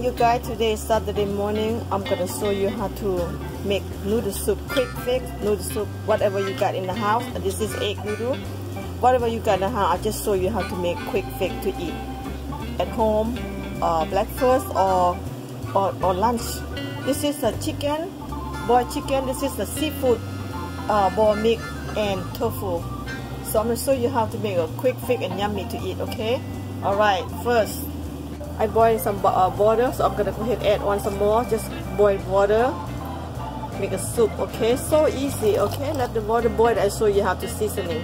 you guys, today is Saturday morning. I'm gonna show you how to make noodle soup, quick fix noodle soup, whatever you got in the house. This is egg noodle. Whatever you got in the house, I'll just show you how to make quick fix to eat at home, breakfast or lunch. This is a chicken, boiled chicken. This is the seafood, boiled meat and tofu. So I'm gonna show you how to make a quick fix and yummy to eat. Okay. All right. First, I boiled some water, so I'm gonna go ahead and add on some more. Just boiled water, make a soup. Okay, so easy. Okay, let the water boil. I show you how to seasoning.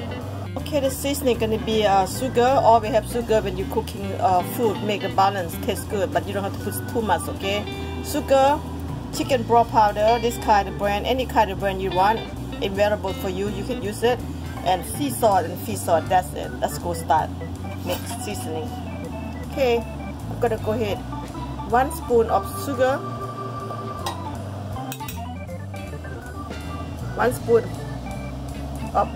Okay, the seasoning gonna be sugar. Always have sugar when you're cooking food. Make the balance taste good, but you don't have to put too much. Okay, sugar, chicken broth powder. This kind of brand, any kind of brand you want, available for you. You can use it. And sea salt and fish salt. That's it. Let's go start make seasoning. Okay. I'm gonna go ahead. 1 spoon of sugar, 1 spoon of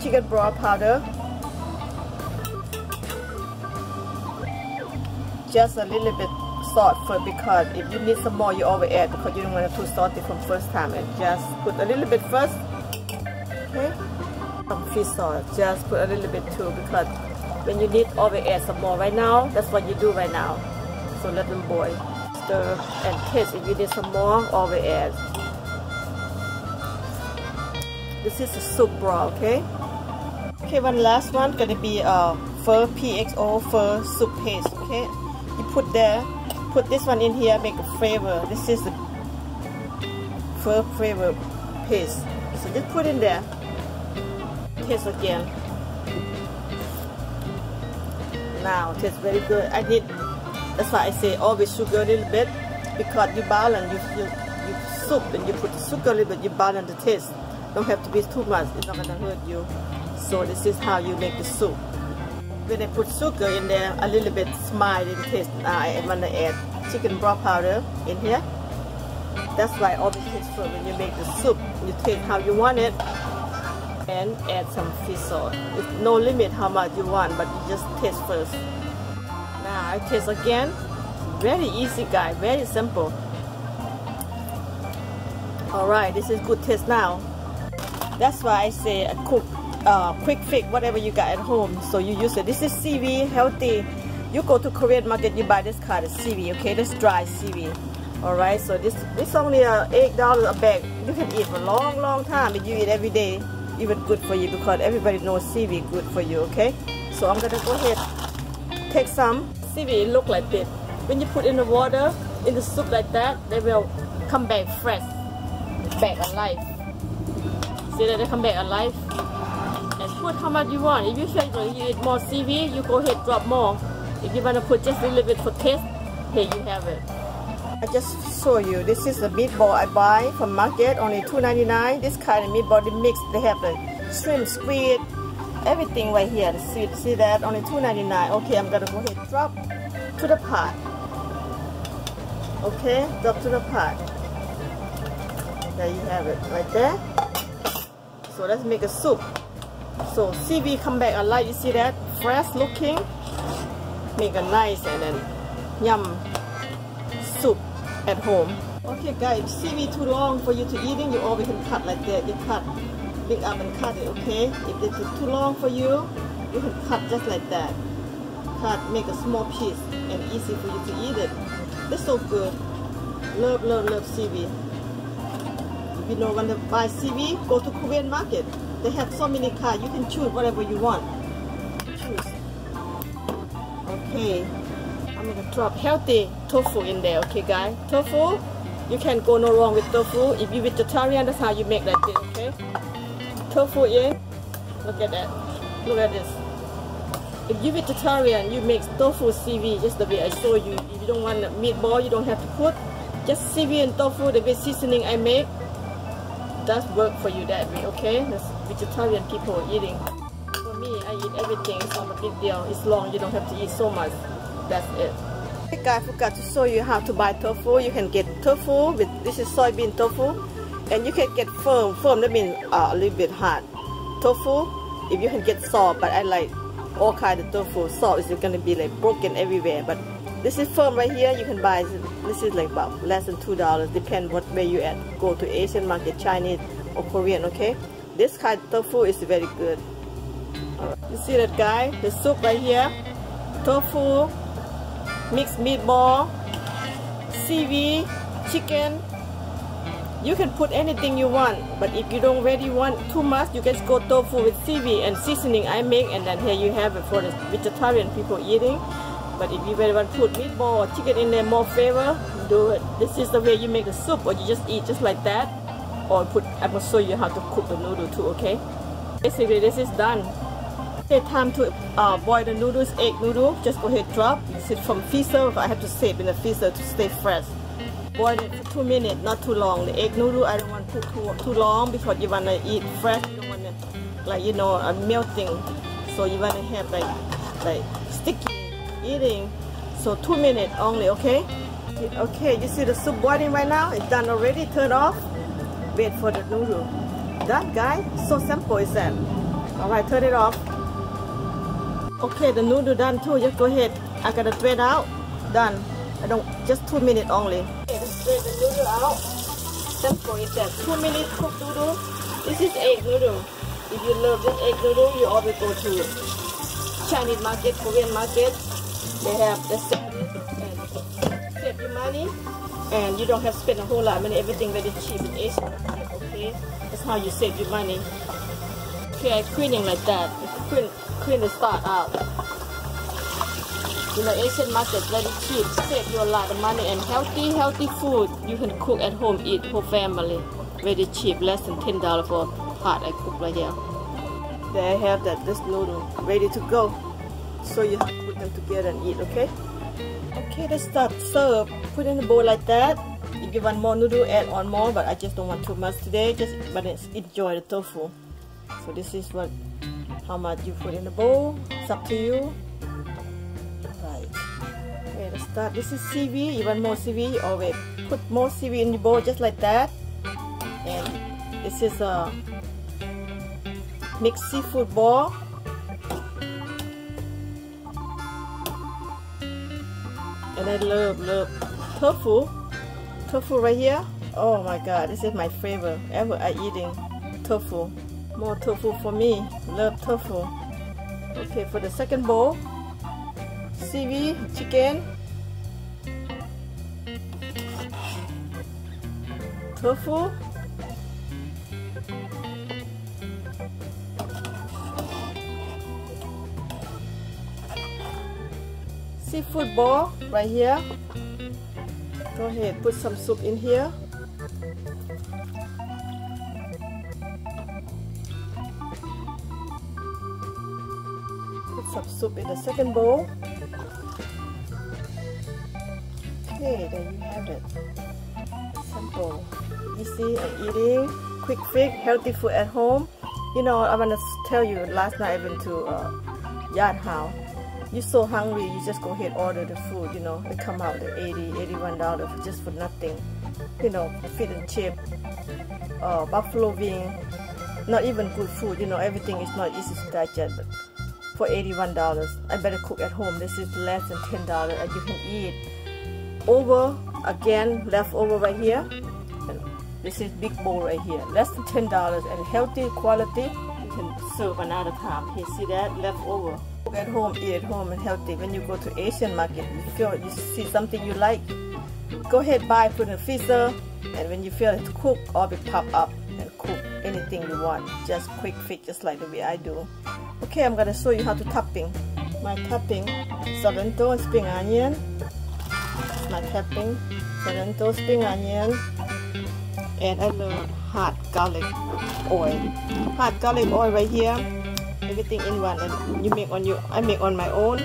chicken broth powder, just a little bit salt for because if you need some more, you always add because you don't want it too salty from first time. And just put a little bit first. Okay. Some fish salt. Just put a little bit too because when you need, always add some more. Right now, that's what you do right now. So let them boil. Stir and taste. If you need some more, always add. This is a soup broth, okay? Okay, one last one gonna be pho PXO pho soup paste, okay? You put there, put this one in here, make a flavor. This is the pho flavor paste. So just put in there. Taste again. Now it tastes very good. That's why I say always sugar a little bit because you balance. You soup and you put the sugar a little bit. You balance the taste. Don't have to be too much. It's not gonna hurt you. So this is how you make the soup. When I put sugar in there, a little bit smile in taste. I want to add chicken broth powder in here. That's why always taste good when you make the soup. You taste how you want it. And add some fish salt. It's no limit how much you want, but you just taste first. Now I taste again. Very easy, guys. Very simple. Alright, this is good taste now. That's why I say a quick fix, whatever you got at home. So you use it. This is seaweed, healthy. You go to Korean market, you buy this kind of seaweed, okay? This dry seaweed. Alright, so this only $8 a bag. You can eat for a long time if you eat every day. Even good for you because everybody knows seaweed good for you, okay? So I'm gonna go ahead, take some seaweed. Look like this. When you put in the water, in the soup like that, they will come back fresh, back alive. See that they come back alive? And put how much you want. If you feel you eat more seaweed, you go ahead drop more. If you wanna put just a little bit for taste, here you have it. I just show you. This is a meatball I buy from market, only $2.99. This kind of meatball, they mix. They have the shrimp, squid, everything right here. See that? Only $2.99. Okay, I'm gonna go ahead and drop to the pot. Okay, drop to the pot. There you have it, right there. So let's make a soup. So seaweed come back alive. You see that? Fresh looking. Make a nice and then yum soup at home. Okay guys, seaweed too long for you to eating, you always can cut like that. You cut, pick up and cut it, okay? If it's too long for you, you can cut just like that. Cut, make a small piece and easy for you to eat it. It's so good. Love seaweed. If you don't want to buy seaweed, go to Korean market. They have so many kinds. You can choose whatever you want. Choose. Okay. I'm gonna drop healthy tofu in there, okay guys? Tofu, you can go no wrong with tofu. If you're vegetarian, that's how you make like this, okay? Tofu in, look at that, look at this. If you're vegetarian, you make tofu seaweed just the way I show you. If you don't want a meatball, you don't have to put. Just seaweed and tofu, the way seasoning I make, that's work for you that way, okay? That's vegetarian people eating. For me, I eat everything, it's not a big deal. It's long, you don't have to eat so much. That's it. Okay guys, I forgot to show you how to buy tofu. You can get tofu with, this is soybean tofu, and you can get firm. Firm that means a little bit hard. Tofu, if you can get soft, but I like all kind of tofu. Soft is gonna be like broken everywhere, but This is firm right here. You can buy this is like about less than $2. Depend what way you at. Go to Asian market, Chinese or Korean. Okay, this kind of tofu is very good. Right. You see that guy? The soup right here. Tofu, mixed meatball, seaweed, chicken. You can put anything you want, but if you don't really want too much, you can go tofu with seaweed and seasoning I make, and then here you have it for the vegetarian people eating. But if you really want to put meatball or chicken in there, more flavor, do it. This is the way you make the soup, or you just eat just like that, or I'm gonna show you how to cook the noodle too. Okay, basically this is done. Okay, time to boil the noodles, egg noodle. Just go ahead, drop. This is from freezer. I have to save in the freezer to stay fresh. Boil it for 2 minutes, not too long. The egg noodle, I don't want to cook too long because you want to eat fresh. You don't want to, like, you know, melting. So you want to have like sticky eating. So 2 minutes only, okay? Okay, you see the soup boiling right now? It's done already. Turn off. Wait for the noodle. Done, guys. So simple is that. All right, turn it off. Okay, the noodle done too. Just go ahead. I gotta drain out. Done. I don't, just 2 minutes only. Okay, let's drain the noodle out. Simple is that. 2 minutes cooked noodle. This is egg noodle. If you love this egg noodle, you always go to Chinese market, Korean market. They have the service and save you money. And you don't have to spend a whole lot of money. Everything very cheap in Asia. Okay, that's how you save your money. Okay, cleaning like that. Clean the start out. You know, Asian market very cheap, save you a lot of money, and healthy food you can cook at home, eat whole family. Very cheap, less than $10 for a pot I cook right here. There I have this noodle ready to go. So you have to put them together and eat, okay? Okay, let's start serve. Put in the bowl like that. If you want more noodle, add on more, but I just don't want too much today. But enjoy the tofu. So this is how much you put in the bowl. It's up to you. Right. Okay, let's start. This is seaweed. You want more seaweed? You always put more seaweed in the bowl just like that. And this is a mixed seafood ball. And I love tofu. Tofu right here. Oh my god, this is my favorite ever. I eating tofu. More tofu for me. Love tofu. Okay, for the second bowl, seaweed, chicken, tofu, seafood ball right here. Go ahead, put some soup in here. Put some soup in the second bowl. Okay, there you have it. Simple, easy and eating, quick fix, healthy food at home. You know, I want to tell you, last night I went to Yard House. You're so hungry, you just go ahead order the food, you know, they come out at $80, $81 just for nothing. You know, fish and chip, buffalo wing, not even good food, you know, everything is not easy to digest, but for $81, I better cook at home. This is less than $10 and you can eat over, again, leftover right here. And this is big bowl right here, less than $10 and healthy quality. You can serve another time. Here, see that, leftover. At home, eat at home and healthy. When you go to Asian market, you see something you like, go ahead, buy, put in the freezer, and when you feel it to cook, always pop up and cook anything you want. Just quick fix, just like the way I do. Okay, I'm gonna show you how to topping. My topping, Sorrento and spring onion. My topping, Sorrento, spring onion, and I love hot garlic oil. Hot garlic oil right here. Everything in one, and you make on I make on my own.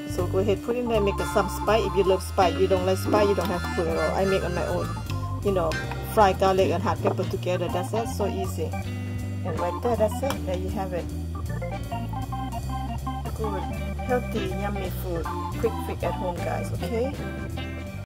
So go ahead, put in there, make some spice. If you love spice, you don't like spice, you don't have to put it all. I make on my own. You know, fry garlic and hot pepper together. That's it. So easy. And right there, that's it. There you have it. Good, healthy, yummy food. Quick fix at home, guys. Okay.